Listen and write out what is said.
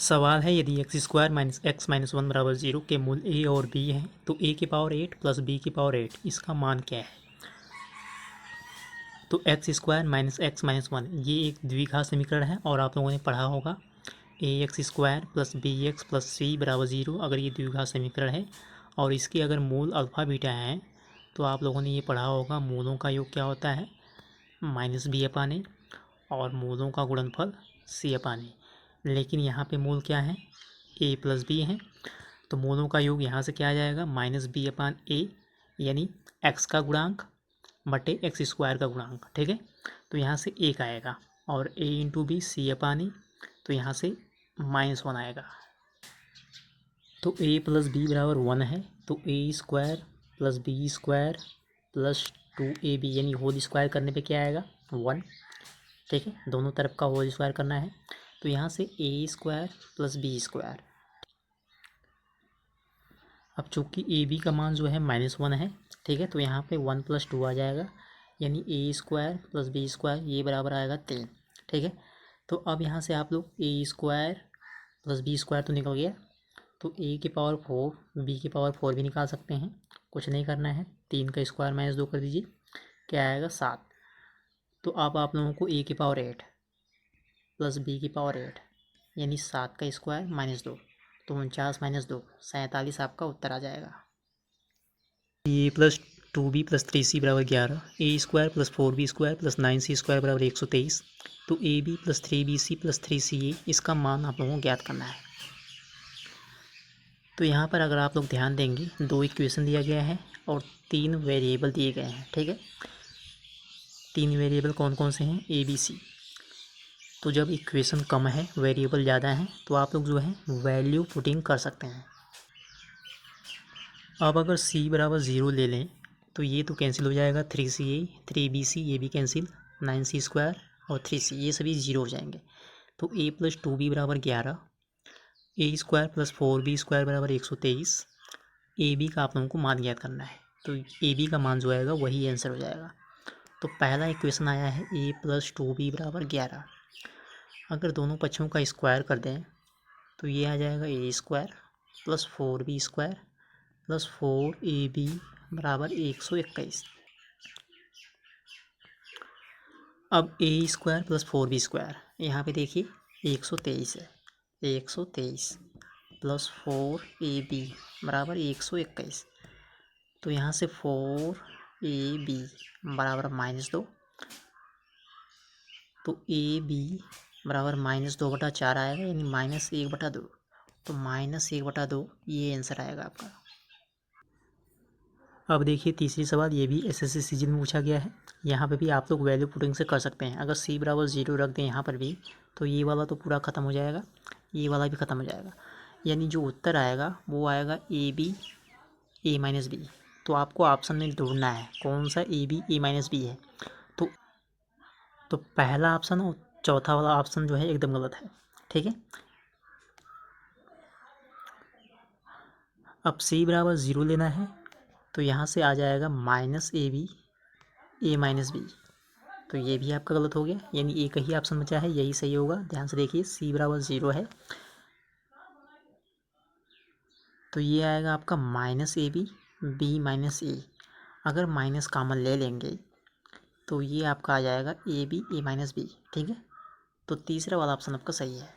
सवाल है यदि x square minus x minus one बराबर जीरो के मूल ए और बी हैं तो ए की पावर 8 प्लस बी की पावर 8 इसका मान क्या है। तो x square minus x minus one ये एक द्विघात समीकरण है और आप लोगों ने पढ़ा होगा a x square plus b x plus c बराबर जीरो अगर ये द्विघात समीकरण है और इसके अगर मूल अल्फा बीटा हैं तो आप लोगों ने ये पढ़ा होगा मूलों का योग क्या होता है माइनस बी अपान ए और मूलों का गुणनफल सी अपान ए। लेकिन यहाँ पे मूल क्या है ए प्लस बी हैं तो मूलों का योग यहाँ से क्या आ जाएगा माइनस बी अपान ए यानी एक्स का गुणांक बटे एक्स स्क्वायर का गुणांक। ठीक है, तो यहाँ से एक आएगा और ए इंटू बी सी अपान ए तो यहाँ से माइनस वन आएगा। तो ए प्लस बी बराबर वन है तो a square plus b square plus two a b यानी होल स्क्वायर करने पे क्या आएगा वन। ठीक है, दोनों तरफ का होल स्क्वायर करना है तो यहाँ से ए स्क्वायर प्लस बी स्क्वायर। अब चूँकि ए बी का मान जो है माइनस वन है, ठीक है, तो यहाँ पे वन प्लस टू आ जाएगा यानी ए स्क्वायर प्लस बी स्क्वायर ये बराबर आएगा 3। ठीक है, तो अब यहाँ से आप लोग ए स्क्वायर प्लस बी स्क्वायर तो निकल गया तो ए की पावर 4 बी की पावर 4 भी निकाल सकते हैं। कुछ नहीं करना है, 3 का स्क्वायर माइनस 2 कर दीजिए क्या आएगा 7। तो अब आप लोगों को ए की पावर 8 प्लस बी की पावर 8 यानी 7 का स्क्वायर माइनस 2 तो 49 माइनस 2 47 आपका उत्तर आ जाएगा। A plus two b plus three c बराबर 11 a square plus four b square plus nine c square बराबर 123। तो a b plus three b c plus three c a इसका मान आप लोगों को ज्ञात करना है। तो यहाँ पर अगर आप लोग ध्यान देंगे दो इक्वेशन दिया गया है और 3 वेरिएबल दिए गए हैं। ठीक है, 3 वेरिएबल कौन कौन से हैं ए बी सी। तो जब इक्वेशन कम है वेरिएबल ज़्यादा हैं तो आप लोग जो है वैल्यू पुटिंग कर सकते हैं। अब अगर c बराबर ज़ीरो ले लें तो ये तो कैंसिल हो जाएगा 3ca 3bc ये भी कैंसिल 9c स्क्वायर और 3c ये सभी ज़ीरो हो जाएंगे। तो a प्लस टू बी बराबर 11 a square plus four b square बराबर 123। ए बी का आप लोगों को मान ज्ञात करना है तो ए बी का मान जो आएगा वही आंसर हो जाएगा। तो पहला इक्वेशन आया है a प्लस टू बी बराबर 11। अगर दोनों पक्षों का स्क्वायर कर दें तो ये आ जाएगा a square plus four b square plus four a b बराबर 121। अब a square plus four b square यहाँ पे देखिए 123 है 123 प्लस फोर ए बी बराबर 121। तो यहाँ से फोर ए बी बराबर माइनस 2 तो ए बी बराबर माइनस 2/4 आएगा यानी माइनस 1/2। तो माइनस 1/2 ये आंसर आएगा आपका। अब देखिए तीसरी सवाल ये भी एसएससी सीजन में पूछा गया है। यहाँ पे भी आप लोग वैल्यू पुटिंग से कर सकते हैं। अगर सी बराबर ज़ीरो रख दें यहाँ पर भी तो ये वाला तो पूरा ख़त्म हो जाएगा, ये वाला भी ख़त्म हो जाएगा यानी जो उत्तर आएगा वो आएगा A B A minus B. तो आपको ऑप्शन में ढूंढना है कौन सा A B A minus B है। तो पहला ऑप्शन और चौथा वाला ऑप्शन जो है एकदम गलत है। ठीक है, अब सी बराबर ज़ीरो लेना है तो यहाँ से आ जाएगा minus A B A minus B. तो ये भी आपका गलत हो गया यानी एक ही ऑप्शन बचा है यही सही होगा। ध्यान से देखिए सी बराबर ज़ीरो है तो ये आएगा आपका minus A b b minus a. अगर माइनस कॉमन ले लेंगे तो ये आपका आ जाएगा A B A minus B. ठीक है, तो तीसरा वाला ऑप्शन आपका सही है।